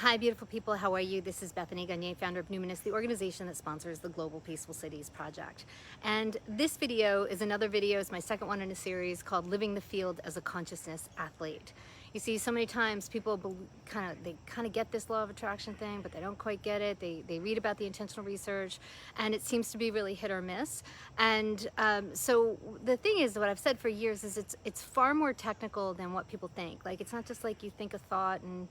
Hi, beautiful people. How are you? This is Bethany, founder of Numinous, the organization that sponsors the Global Peaceful Cities Project. And this video is another video. It's my second one in a series called Living the Field as a Consciousness Athlete. You see, so many times people kind of get this law of attraction thing, but they don't quite get it. They read about the intentional research, and it seems to be really hit or miss. And so the thing is, what I've said for years is it's far more technical than what people think. Like, it's not just like you think a thought and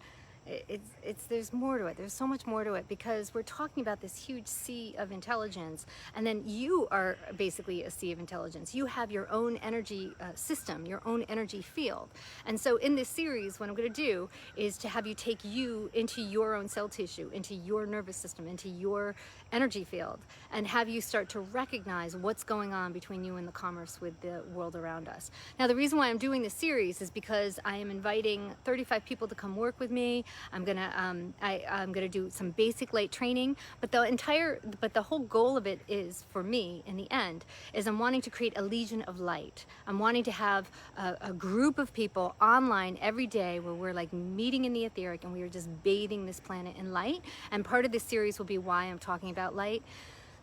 there's more to it. There's so much more to it, because we're talking about this huge sea of intelligence, and then you are basically a sea of intelligence. You have your own energy system, your own energy field. And so in this series, what I'm going to do is to have you take you into your own cell tissue, into your nervous system, into your energy field, and have you start to recognize what's going on between you and the commerce with the world around us. Now, the reason why I'm doing this series is because I am inviting 35 people to come work with me. I'm gonna do some basic light training, but the whole goal of it is, for me in the end, is I'm wanting to create a legion of light. I'm wanting to have a group of people online every day where we're like meeting in the etheric and we are just bathing this planet in light. And part of this series will be why I'm talking about light.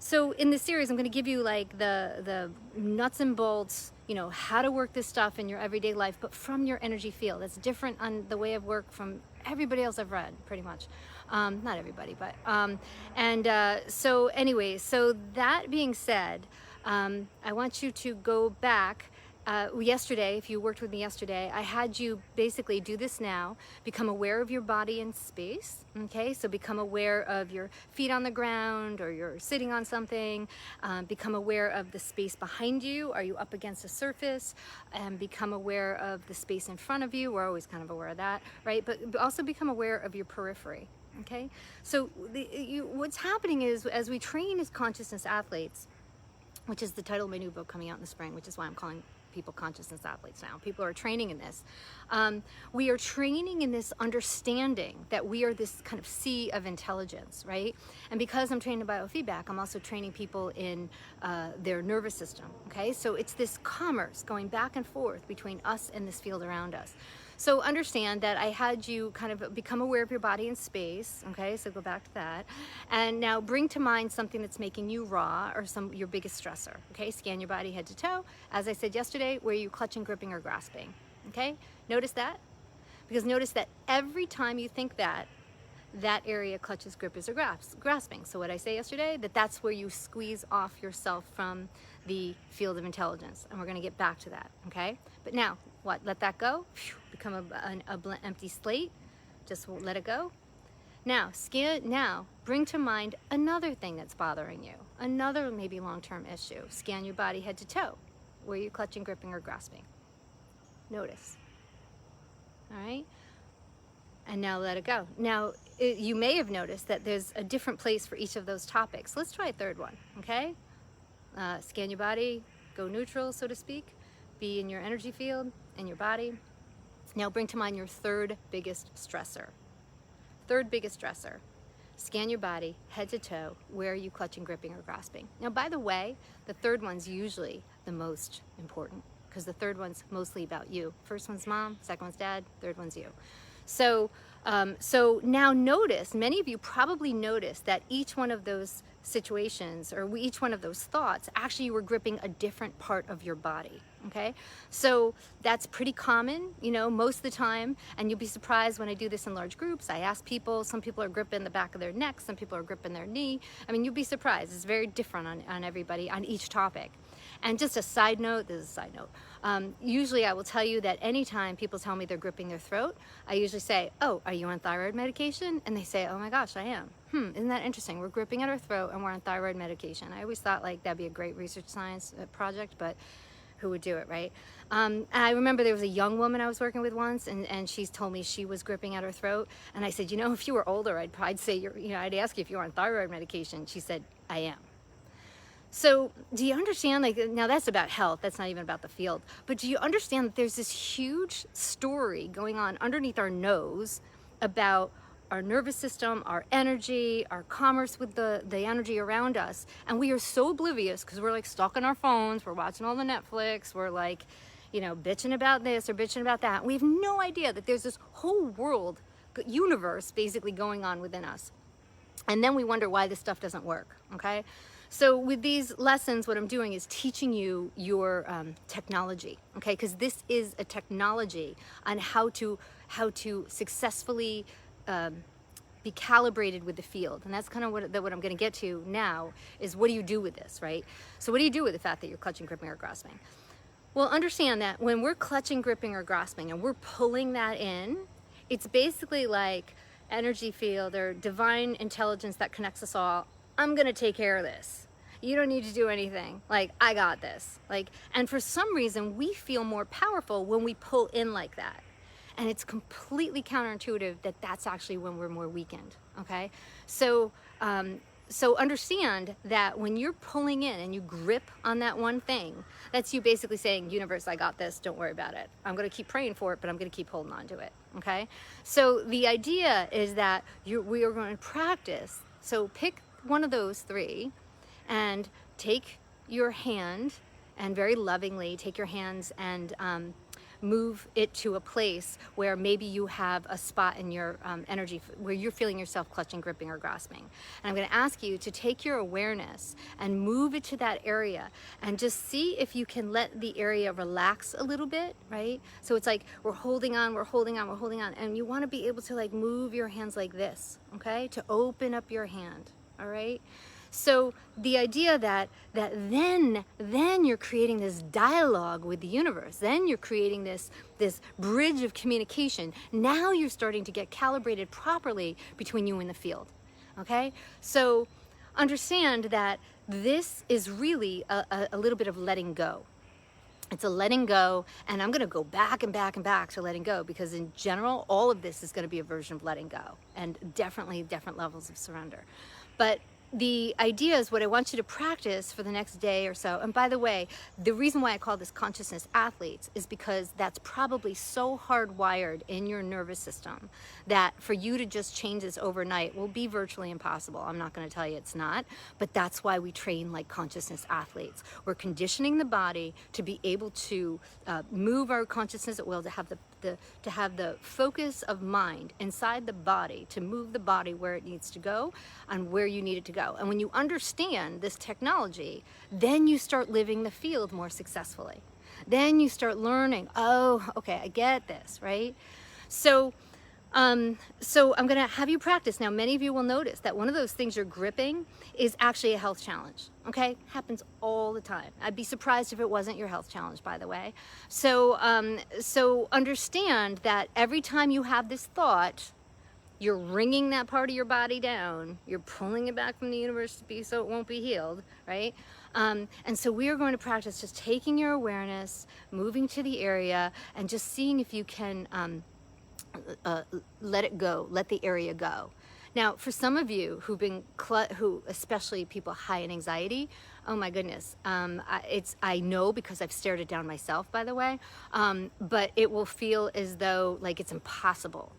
So in this series, I'm going to give you like the nuts and bolts, you know, how to work this stuff in your everyday life, but from your energy field. It's different on the way of work from everybody else I've read, pretty much. Not everybody, but so anyway, so that being said, I want you to go back. Yesterday, if you worked with me yesterday, I had you basically do this now. Become aware of your body in space, okay? So become aware of your feet on the ground, or you're sitting on something. Become aware of the space behind you. Are you up against a surface? And become aware of the space in front of you. We're always kind of aware of that, right? But also become aware of your periphery, okay? So what's happening is, as we train as consciousness athletes, which is the title of my new book coming out in the spring, which is why I'm calling people consciousness athletes now. People are training in this. We are training in this understanding that we are this kind of sea of intelligence, right? And because I'm training in biofeedback, I'm also training people in their nervous system, okay? So it's this commerce going back and forth between us and this field around us. So understand that I had you kind of become aware of your body in space, okay? So go back to that. And now bring to mind something that's making you raw, or your biggest stressor, okay? Scan your body head to toe. As I said yesterday, where you clutching, gripping, or grasping, okay? Notice that? Because notice that every time you think that area clutches, grippers, or grasping. So what I say yesterday, that's where you squeeze off yourself from the field of intelligence. And we're going to get back to that, okay? But now, what? Let that go. Become an empty slate. Just let it go. Now, bring to mind another thing that's bothering you. Another maybe long-term issue. Scan your body head to toe. Where you clutching, gripping, or grasping. Notice. All right? And now let it go. Now, you may have noticed that there's a different place for each of those topics. Let's try a third one, okay? Scan your body, go neutral, so to speak. Be in your energy field, in your body. Now bring to mind your third biggest stressor. Third biggest stressor. Scan your body, head to toe. Where are you clutching, gripping, or grasping? Now, by the way, the third one's usually the most important, because the third one's mostly about you. First one's mom, second one's dad, third one's you. So now notice, many of you probably noticed that each one of those situations, or each one of those thoughts, actually you were gripping a different part of your body, okay? So that's pretty common, you know, most of the time, and you'll be surprised when I do this in large groups. I ask people, some people are gripping the back of their neck, some people are gripping their knee. I mean, you'll be surprised. It's very different on everybody, on each topic. And just a side note, this is a side note, usually I will tell you that anytime people tell me they're gripping their throat, I usually say, oh, are you on thyroid medication? And they say, oh my gosh, I am. Isn't that interesting? We're gripping at our throat and we're on thyroid medication. I always thought like that'd be a great research science project, but who would do it, right? I remember there was a young woman I was working with once, and she's told me she was gripping at her throat. And I said, you know, if you were older, I'd say, I'd ask you if you were on thyroid medication. She said, I am. So do you understand, like, now that's about health, that's not even about the field, but do you understand that there's this huge story going on underneath our nose about our nervous system, our energy, our commerce with the energy around us, and we are so oblivious because we're like stuck on our phones, we're watching all the Netflix, we're like, bitching about this or bitching about that. We have no idea that there's this whole world universe basically going on within us. And then we wonder why this stuff doesn't work, okay? So with these lessons, what I'm doing is teaching you your technology, okay? Because this is a technology on how to successfully be calibrated with the field. And that's kind of what I'm going to get to now is, what do you do with this, right? So what do you do with the fact that you're clutching, gripping, or grasping? Well, understand that when we're clutching, gripping, or grasping, and we're pulling that in, it's basically like energy field or divine intelligence that connects us all. I'm gonna take care of this. You don't need to do anything. Like, I got this. Like, and for some reason, we feel more powerful when we pull in like that. And it's completely counterintuitive that that's actually when we're more weakened, okay? So, so understand that when you're pulling in and you grip on that one thing, that's you basically saying, universe, I got this, don't worry about it. I'm gonna keep praying for it, but I'm gonna keep holding on to it, okay? So the idea is that we are going to practice. So pick one of those three and take your hand and very lovingly take your hands and move it to a place where maybe you have a spot in your energy where you're feeling yourself clutching, gripping, or grasping. And I'm going to ask you to take your awareness and move it to that area and just see if you can let the area relax a little bit, right? So it's like we're holding on, we're holding on, we're holding on, and you want to be able to like move your hands like this, okay? To open up your hand, all right? So the idea that then you're creating this dialogue with the universe, then you're creating this bridge of communication. Now you're starting to get calibrated properly between you and the field, okay? So understand that this is really a little bit of letting go. It's a letting go, and I'm going to go back and back and back to letting go, because in general, all of this is going to be a version of letting go, and definitely different levels of surrender. But the idea is what I want you to practice for the next day or so. And by the way, the reason why I call this consciousness athletes is because that's probably so hardwired in your nervous system that for you to just change this overnight will be virtually impossible. I'm not going to tell you it's not, but that's why we train like consciousness athletes. We're conditioning the body to be able to move our consciousness at will, to have the focus of mind inside the body, to move the body where it needs to go and where you need it to go. And when you understand this technology, then you start living the field more successfully. Then you start learning, oh, okay, I get this, right? So so I'm going to have you practice. Now, many of you will notice that one of those things you're gripping is actually a health challenge, okay? Happens all the time. I'd be surprised if it wasn't your health challenge, by the way. So, so understand that every time you have this thought, you're wringing that part of your body down. You're pulling it back from the universe so it won't be healed, right? And so we are going to practice just taking your awareness, moving to the area, and just seeing if you can let it go, let the area go. Now, for some of you who especially people high in anxiety, oh my goodness, I know because I've stared it down myself, by the way, but it will feel as though like it's impossible,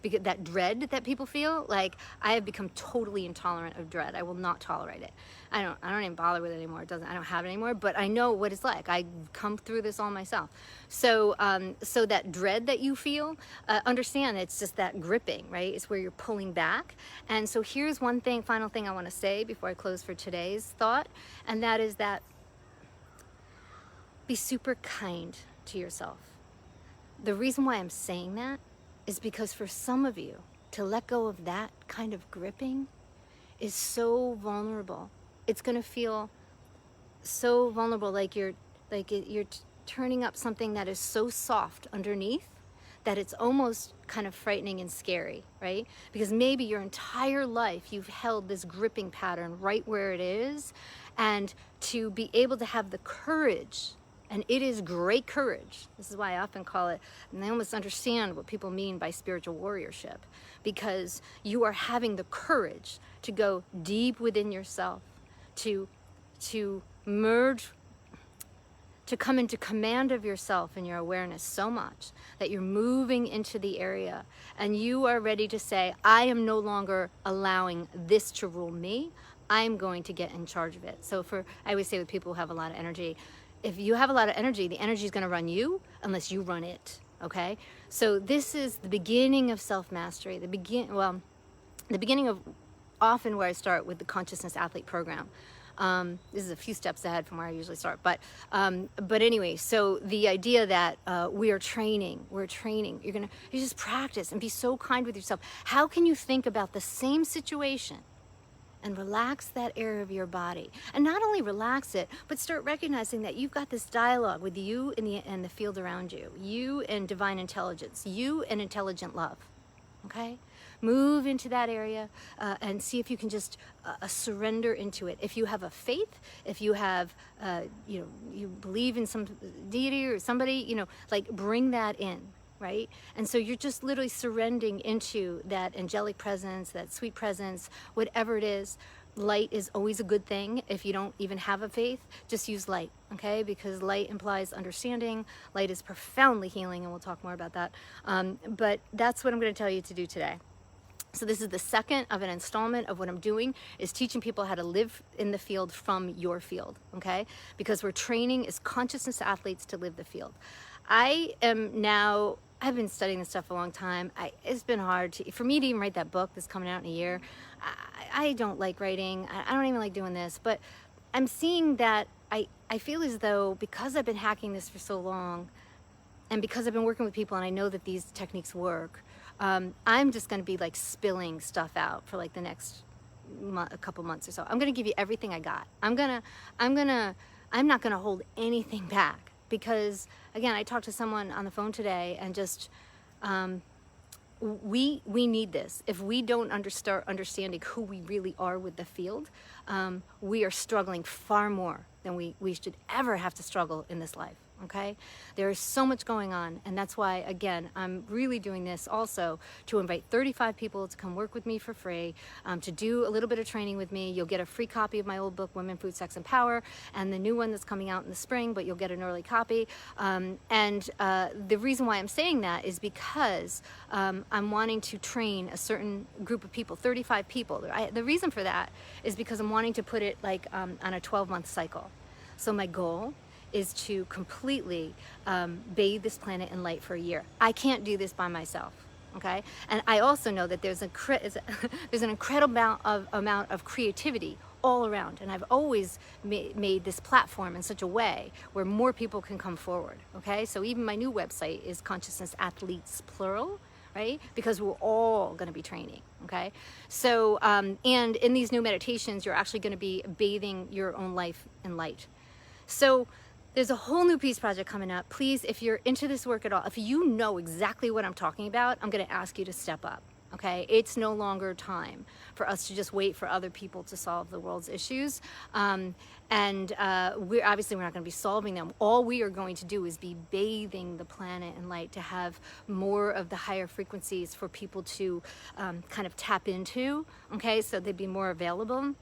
because that dread that people feel, like I have become totally intolerant of dread. I will not tolerate it. I don't even bother with it anymore. I don't have it anymore, but I know what it's like. I come through this all myself. So, so that dread that you feel, understand it's just that gripping, right? It's where you're pulling back. And so here's one final thing I want to say before I close for today's thought. And that is that be super kind to yourself. The reason why I'm saying that is because for some of you, to let go of that kind of gripping is so vulnerable. It's going to feel so vulnerable, like you're turning up something that is so soft underneath that it's almost kind of frightening and scary, right? Because maybe your entire life you've held this gripping pattern right where it is, and to be able to have the courage, and it is great courage. This is why I often call it, and I almost understand what people mean by spiritual warriorship, because you are having the courage to go deep within yourself, to merge, to come into command of yourself and your awareness so much that you're moving into the area and you are ready to say, I am no longer allowing this to rule me. I'm going to get in charge of it. So I always say with people who have a lot of energy, if you have a lot of energy, the energy is going to run you unless you run it, okay? So this is the beginning of self-mastery, the beginning of often where I start with the Consciousness Athlete program. This is a few steps ahead from where I usually start, but anyway, so the idea that we're training, you just practice and be so kind with yourself. How can you think about the same situation and relax that area of your body, and not only relax it, but start recognizing that you've got this dialogue with you and the field around you, you and divine intelligence, you and intelligent love. Okay, move into that area and see if you can just surrender into it. If you have a faith, if you have you believe in some deity or somebody, like, bring that in. Right? And so you're just literally surrendering into that angelic presence, that sweet presence, whatever it is. Light is always a good thing. If you don't even have a faith, just use light, okay? Because light implies understanding. Light is profoundly healing, and we'll talk more about that. But that's what I'm going to tell you to do today. So this is the second of an installment of what I'm doing, is teaching people how to live in the field from your field, okay? Because we're training as consciousness athletes to live the field. I've been studying this stuff for a long time. It's been hard for me to even write that book that's coming out in a year. I don't like writing. I don't even like doing this, but I'm seeing that I feel as though, because I've been hacking this for so long, and because I've been working with people and I know that these techniques work, I'm just going to be like spilling stuff out for like the next a couple months or so. I'm going to give you everything I got. I'm not going to hold anything back, because again, I talked to someone on the phone today, and just we need this. If we don't start understanding who we really are with the field, we are struggling far more than we should ever have to struggle in this life. Okay, there is so much going on, and that's why, again, I'm really doing this also to invite 35 people to come work with me for free, to do a little bit of training with me. You'll get a free copy of my old book, Women, Food, Sex, and Power, and the new one that's coming out in the spring, but you'll get an early copy. The reason why I'm saying that is because I'm wanting to train a certain group of people, 35 people. The reason for that is because I'm wanting to put it like on a 12-month cycle. So my goal is to completely bathe this planet in light for a year. I can't do this by myself, okay? And I also know that there's an incredible amount of creativity all around, and I've always made this platform in such a way where more people can come forward, okay? So even my new website is Consciousness Athletes, plural, right? Because we're all going to be training, okay? So, and in these new meditations, you're actually going to be bathing your own life in light. So there's a whole new peace project coming up. Please, if you're into this work at all, if you know exactly what I'm talking about, I'm going to ask you to step up, okay? It's no longer time for us to just wait for other people to solve the world's issues. We're not going to be solving them. All we are going to do is be bathing the planet in light, to have more of the higher frequencies for people to kind of tap into, okay? So they'd be more available.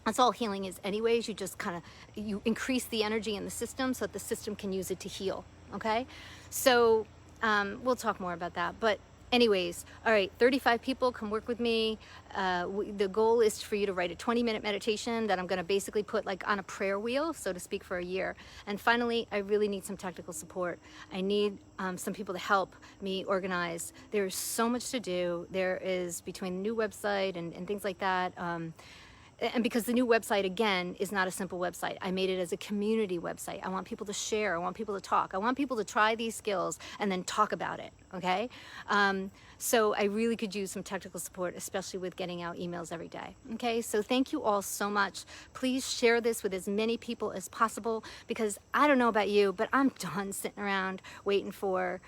That's all healing is anyways. You just you increase the energy in the system so that the system can use it to heal, okay? So we'll talk more about that. But anyways, all right, 35 people come work with me. The goal is for you to write a 20-minute meditation that I'm going to basically put like on a prayer wheel, so to speak, for a year. And finally, I really need some technical support. I need some people to help me organize. There's so much to do. There is, between the new website and things like that, and because the new website, again, is not a simple website. I made it as a community website. I want people to share. I want people to talk. I want people to try these skills and then talk about it, okay? So I really could use some technical support, especially with getting out emails every day, okay? So thank you all so much. Please share this with as many people as possible, because I don't know about you, but I'm done sitting around waiting for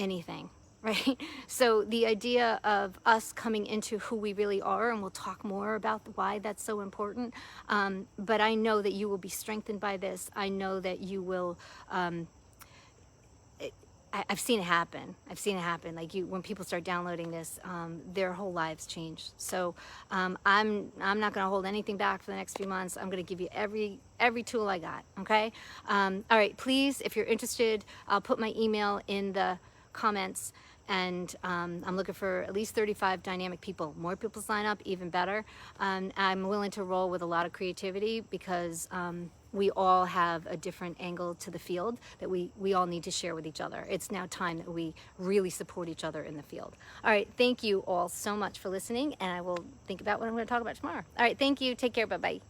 anything. Right? So the idea of us coming into who we really are, and we'll talk more about why that's so important, but I know that you will be strengthened by this. I know that you will, I've seen it happen. I've seen it happen. Like, when people start downloading this, their whole lives change. So I'm not going to hold anything back for the next few months. I'm going to give you every tool I got, okay? All right, please, if you're interested, I'll put my email in the comments. And I'm looking for at least 35 dynamic people. More people sign up, even better. I'm willing to roll with a lot of creativity, because we all have a different angle to the field that we all need to share with each other. It's now time that we really support each other in the field. All right, thank you all so much for listening, and I will think about what I'm going to talk about tomorrow. All right, thank you. Take care. Bye-bye.